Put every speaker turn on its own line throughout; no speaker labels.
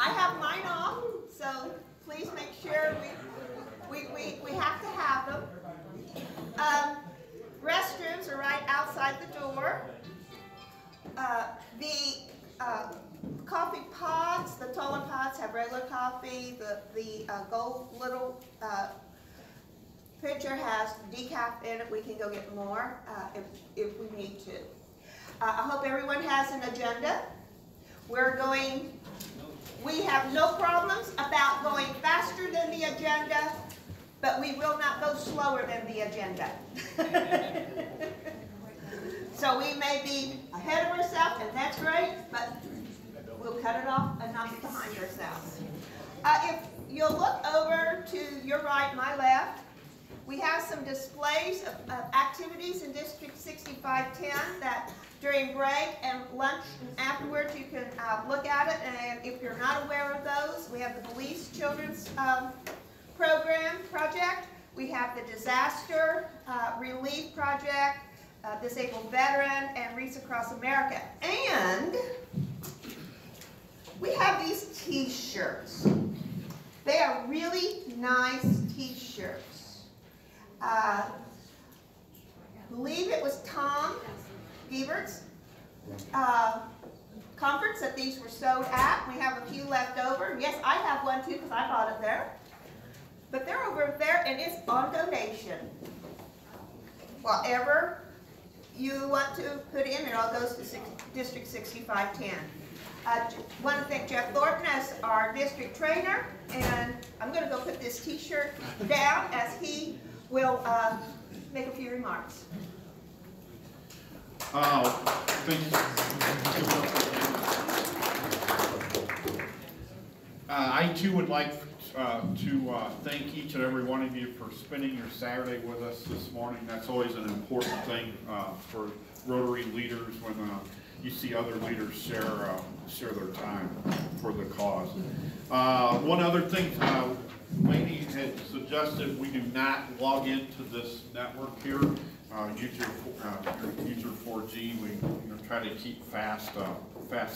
I have mine off, so please make sure we have to have them. Restrooms are right outside the door. The coffee pods, the taller pods have regular coffee. The gold little pitcher has decaf in it. We can go get more if we need to. I hope everyone has an agenda. We have no problems about going faster than the agenda, but we will not go slower than the agenda. So we may be ahead of ourselves, and that's great, but we'll cut it off and not be behind ourselves. If you'll look over to your right, my left, we have some displays of activities in District 6510 that during break and lunch and afterwards you can look at it. And if you're not aware of those, we have the Police Children's Project. We have the Disaster Relief Project, Disabled Veteran, and Reach Across America. And we have these t-shirts. They are really nice t-shirts. I believe it was Tom Giebert's conference that these were sewed at. We have a few left over. Yes, I have one too because I bought it there. But they're over there and it's on donation. Whatever you want to put in, it all goes to District 6510. Want to thank Jeff Thornton as our district trainer, and I'm going to go put this t-shirt down as he will make a few remarks.
I too would like to thank each and every one of you for spending your Saturday with us this morning. That's always an important thing for Rotary leaders when you see other leaders share their time for the cause. One other thing, Lainey had suggested we do not log into this network here. Use your 4G. We try to keep fast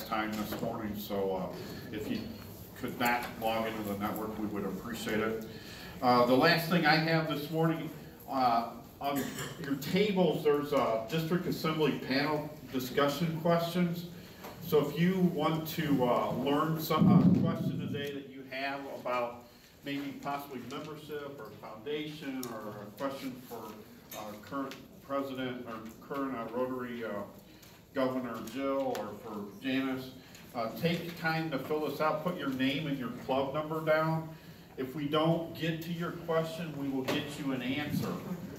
time this morning. So if you could not log into the network, we would appreciate it. The last thing I have this morning, on your tables, there's a district assembly panel discussion questions. So if you want to learn some question today that you have about maybe possibly membership or foundation, or a question for our current president or current Rotary Governor Jill, or for Janice, take time to fill this out. Put your name and your club number down. If we don't get to your question, we will get you an answer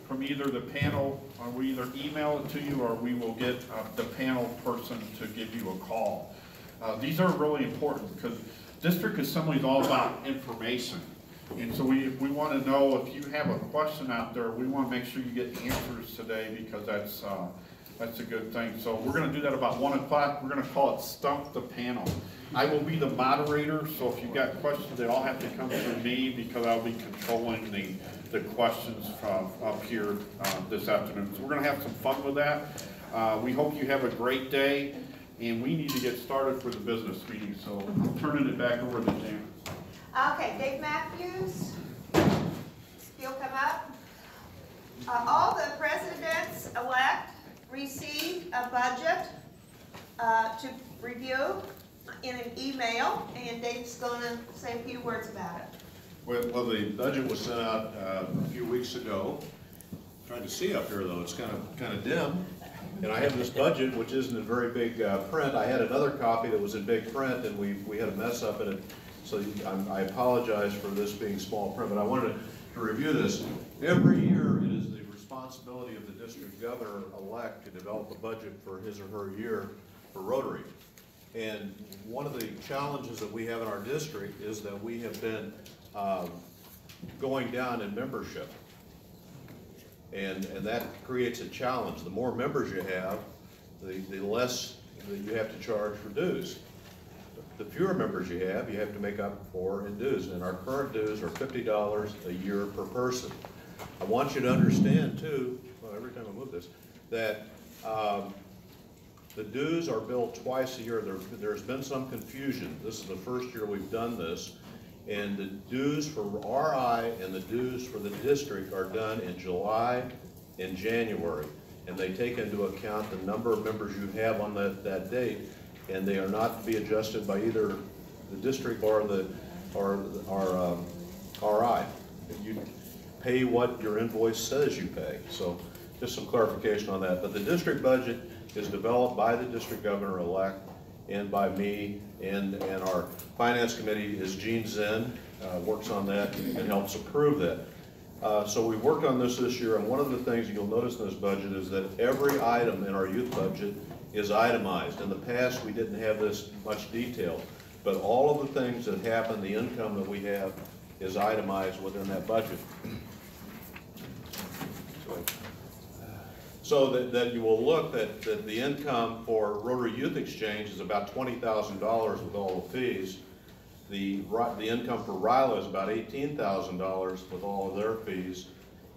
from either the panel, or we either email it to you, or we will get the panel person to give you a call. These are really important because district assembly is all about information. And so we want to know if you have a question out there, we want to make sure you get answers today, because that's a good thing. So we're going to do that about 1 o'clock. We're going to call it Stump the Panel. I will be the moderator, so if you've got questions, they all have to come through me, because I'll be controlling the questions from up here this afternoon. So we're going to have some fun with that. We hope you have a great day, and we need to get started for the business meeting. So I'm turning it back over to Janice.
Okay, Dave Mathews, he'll come up. All the presidents-elect received a budget to review in an email, and Dave's going to say a few words about it.
Well, the budget was sent out a few weeks ago. I'm trying to see up here though, it's kind of dim. And I have this budget, which isn't in very big print. I had another copy that was in big print, and we had a mess up in it. So I apologize for this being small print, but I wanted to review this. Every year, it is the responsibility of the district governor-elect to develop a budget for his or her year for Rotary. And one of the challenges that we have in our district is that we have been going down in membership. And that creates a challenge. The more members you have, the less that you have to charge for dues. The fewer members you have to make up for in dues. And our current dues are $50 a year per person. I want you to understand too, well, every time I move this, that The dues are billed twice a year. There's been some confusion. This is the first year we've done this. And the dues for RI and the dues for the district are done in July and January. And they take into account the number of members you have on that date, and they are not to be adjusted by either the district or RI. You pay what your invoice says you pay. So just some clarification on that. But the district budget is developed by the district governor-elect and by me, and our finance committee is Gene Zinn, works on that and helps approve that. So we worked on this year, and one of the things you'll notice in this budget is that every item in our youth budget is itemized. In the past, we didn't have this much detail, but all of the things that happen, the income that we have, is itemized within that budget. So that you will look that the income for Rotary Youth Exchange is about $20,000 with all the fees. The income for RILA is about $18,000 with all of their fees.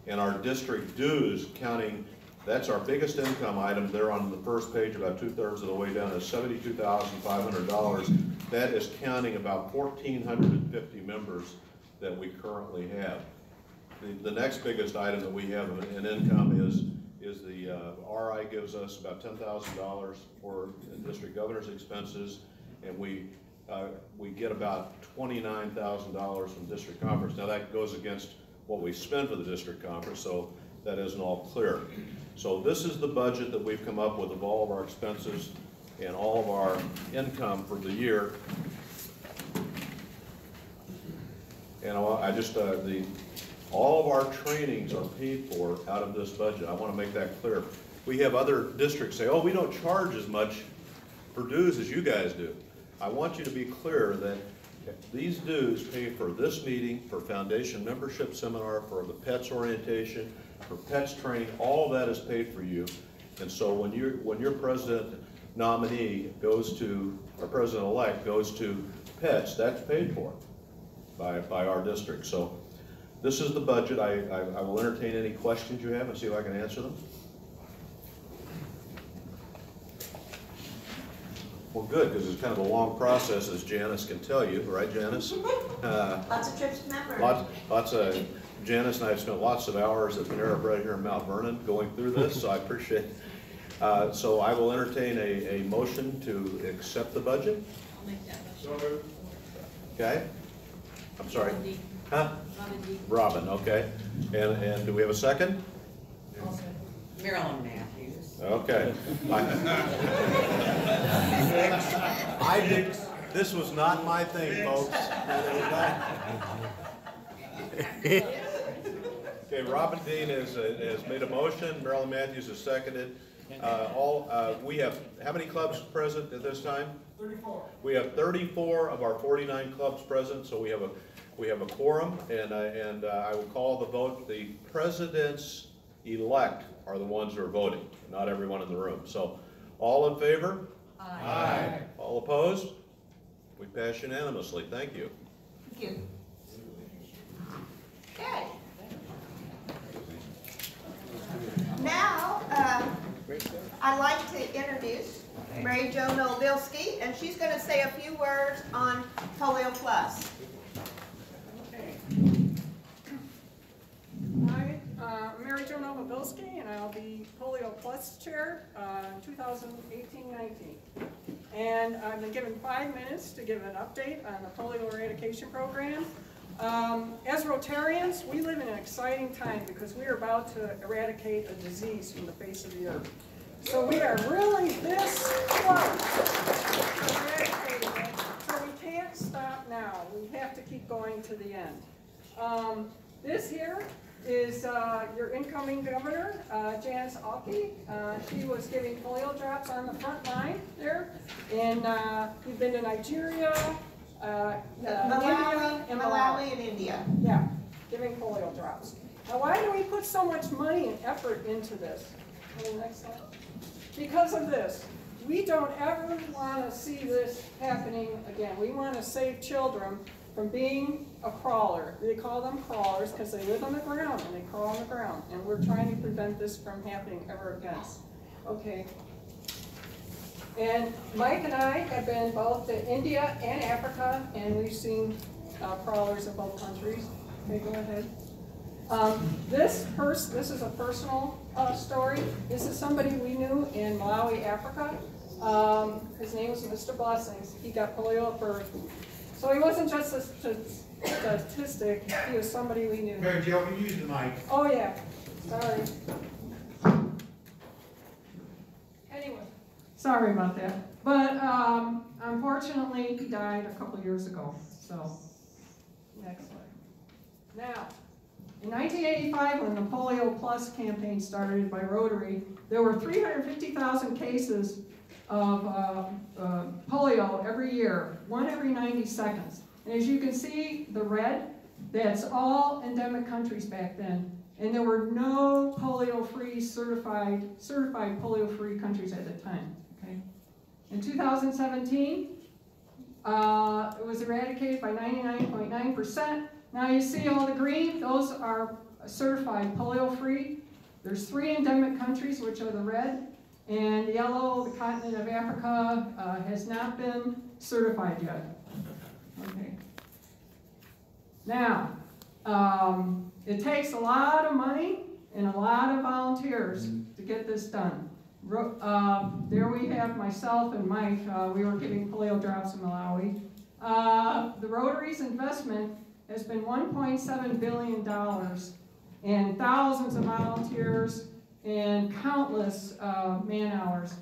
And our district dues, counting, that's our biggest income item there on the first page, about 2/3 of the way down, is $72,500. That is counting about 1,450 members that we currently have. The next biggest item that we have in income is the RI gives us about $10,000 for the district governor's expenses, and we get about $29,000 from district conference. Now that goes against what we spend for the district conference, so that isn't all clear. So this is the budget that we've come up with of all of our expenses and all of our income for the year. And I just, all of our trainings are paid for out of this budget. I want to make that clear. We have other districts say, oh, we don't charge as much for dues as you guys do. I want you to be clear that these dues pay for this meeting, for foundation membership seminar, for the PETS orientation, for PETS training, all of that is paid for you. And so when your president nominee goes to, or president-elect goes to PETS, that's paid for by our district. So this is the budget. I will entertain any questions you have and see if I can answer them. Well, good, because it's kind of a long process, as Janice can tell you, right, Janice?
Lots of trips to Mount Vernon.
Janice and I have spent lots of hours at Panera Bread here in Mount Vernon going through this, so I appreciate it. So I will entertain a motion to accept the budget.
I'll make that motion.
Okay? I'm sorry.
Robin D.
Huh?
Robin D.
Robin, okay. And do we have a second?
Marilyn Mathews.
Okay. I did, this was not my thing, folks. Okay, Robin Dean has made a motion, Marilyn Mathews has seconded. We have, how many clubs present at this time?
34.
We have 34 of our 49 clubs present, so we have a quorum, and I will call the vote. The presidents-elect are the ones who are voting, not everyone in the room. So, all in favor?
Aye.
Aye. All opposed? We pass unanimously. Thank you.
Thank you. Okay. Now, I'd like to introduce Mary Jo Nowobiliski, and she's going to say a few words on Polio Plus.
Okay. Hi, I'm Mary Jo Nowobiliski, and I'll be Polio Plus Chair in 2018-19. And I've been given 5 minutes to give an update on the polio eradication program. As Rotarians, we live in an exciting time because we are about to eradicate a disease from the face of the earth. So we are really this close to eradicating it, so we can't stop now. We have to keep going to the end. This here is your incoming governor, Janice Alka. She was giving polio drops on the front line there, and you've been to Nigeria,
Malawi and India.
Yeah, giving polio drops. Now, why do we put so much money and effort into this? Next slide. Because of this. We don't ever want to see this happening again. We want to save children from being a crawler. They call them crawlers because they live on the ground and they crawl on the ground. And we're trying to prevent this from happening ever again. Okay. And Mike and I have been both to India and Africa, and we've seen crawlers in both countries. Okay, go ahead. This is a personal story. This is somebody we knew in Malawi, Africa. His name was Mr. Blessings. He got polio at birth. So he wasn't just a statistic, he was somebody we knew.
Mary Jo, can you use the mic?
Oh yeah, sorry. Anyway, sorry about that. But unfortunately, he died a couple years ago. So, next slide. Now, in 1985, when the Polio Plus campaign started by Rotary, there were 350,000 cases of polio every year, one every 90 seconds. And as you can see, the red, that's all endemic countries back then. And there were no polio-free certified polio-free countries at the time. Okay. In 2017, it was eradicated by 99.9%. Now you see all the green, those are certified polio-free. There's 3 endemic countries, which are the red, and the yellow, the continent of Africa, has not been certified yet. Okay. Now, it takes a lot of money and a lot of volunteers to get this done. There we have myself and Mike. We were giving polio drops in Malawi. The Rotary's investment has been $1.7 billion and thousands of volunteers and countless man-hours.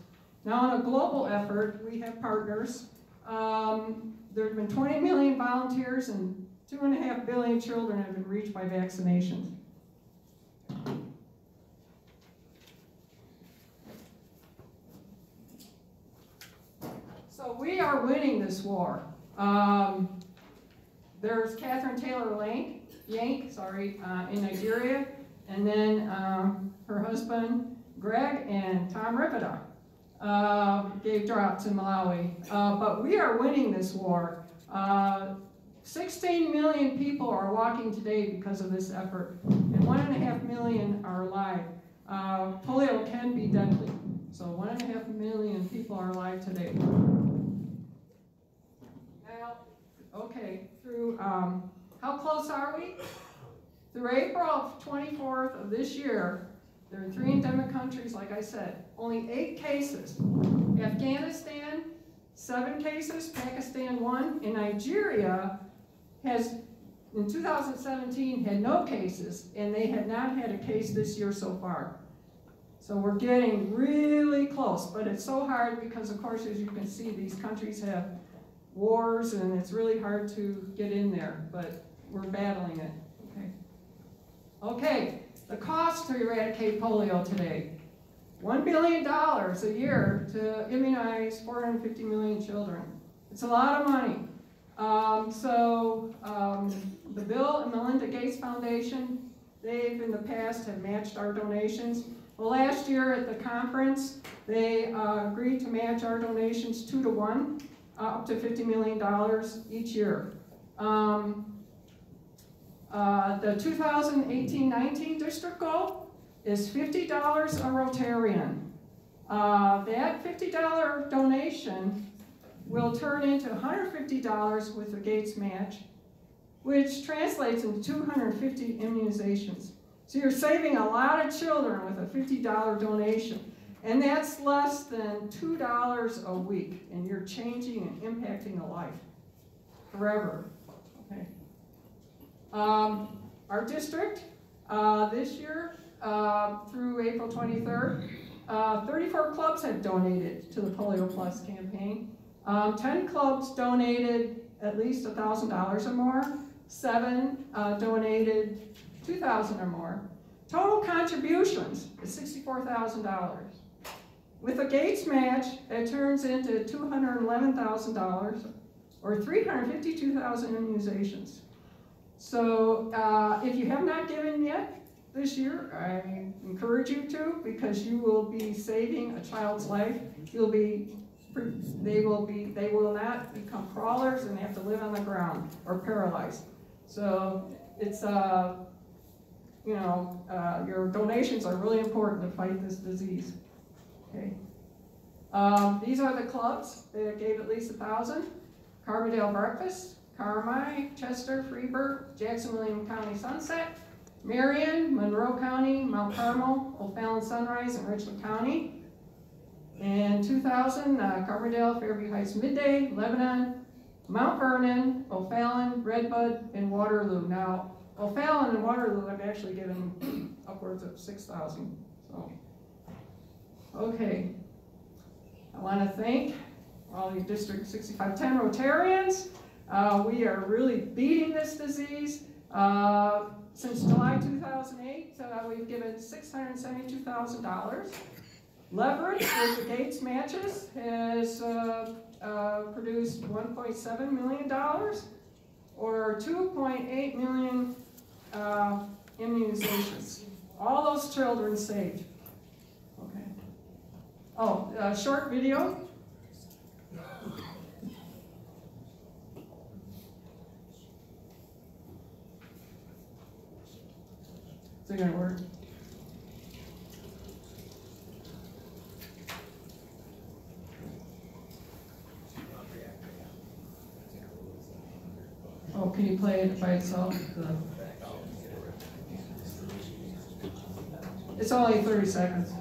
Now, in a global effort, we have partners. There have been 20 million volunteers and 2.5 billion children have been reached by vaccinations. So we are winning this war. There's Catherine Taylor Yank, in Nigeria, and then her husband Greg and Tom Ripida gave drops in Malawi. But we are winning this war. 16 million people are walking today because of this effort, and 1.5 million are alive. Polio can be deadly, so 1.5 million people are alive today. Now, okay, through, how close are we? Through April 24th of this year, there are 3 endemic countries, like I said, only 8 cases. Afghanistan, 7 cases, Pakistan 1, and Nigeria has, in 2017, had no cases, and they have not had a case this year so far. So we're getting really close, but it's so hard because, of course, as you can see, these countries have wars, and it's really hard to get in there, but we're battling it. Okay, the cost to eradicate polio today. $1 billion a year to immunize 450 million children. It's a lot of money. The Bill and Melinda Gates Foundation, they've in the past have matched our donations. Well, last year at the conference, they agreed to match our donations 2 to 1, up to $50 million each year. The 2018-19 district goal is $50 a Rotarian. That $50 donation will turn into $150 with the Gates match, which translates into 250 immunizations. So you're saving a lot of children with a $50 donation. And that's less than $2 a week, and you're changing and impacting a life forever. Okay. Our district, this year, through April 23rd, 34 clubs have donated to the Polio Plus campaign. 10 clubs donated at least $1,000 or more. 7 donated $2,000 or more. Total contributions is $64,000. With a Gates match, that turns into $211,000 or 352,000 immunizations. So if you have not given yet this year, I encourage you to, because you will be saving a child's life. They will not become crawlers and have to live on the ground or paralyzed. So it's your donations are really important to fight this disease. Okay. These are the clubs that gave at least 1,000. Carbondale Breakfast, Carmi, Chester, Freeburg, Jackson William County Sunset, Marion, Monroe County, Mount Carmel, O'Fallon Sunrise, and Richland County. In 2000, Carbondale, Fairview Heights Midday, Lebanon, Mount Vernon, O'Fallon, Redbud, and Waterloo. Now, O'Fallon and Waterloo have actually given upwards of 6,000. So, okay. I want to thank all the District 6510 Rotarians. We are really beating this disease. Since July 2008, we've given $672,000. Leverage with the Gates matches has produced $1.7 million, or 2.8 million immunizations. All those children saved. Okay. Oh, short video. Is it going to work? Oh, can you play it by itself? It's only 30 seconds.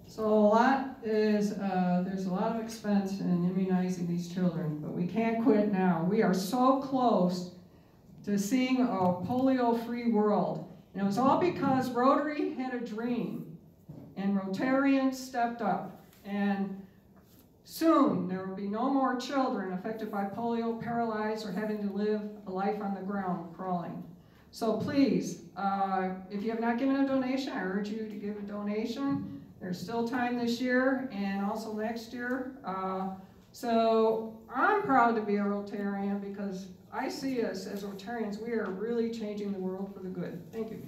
So there's a lot of expense in immunizing these children, but we can't quit now. We are so close to seeing a polio-free world. And it was all because Rotary had a dream, and Rotarians stepped up. And soon there will be no more children affected by polio, paralyzed, or having to live a life on the ground crawling. So please, if you have not given a donation, I urge you to give a donation. There's still time this year and also next year. So I'm proud to be a Rotarian because I see us as Rotarians, we are really changing the world for the good. Thank you.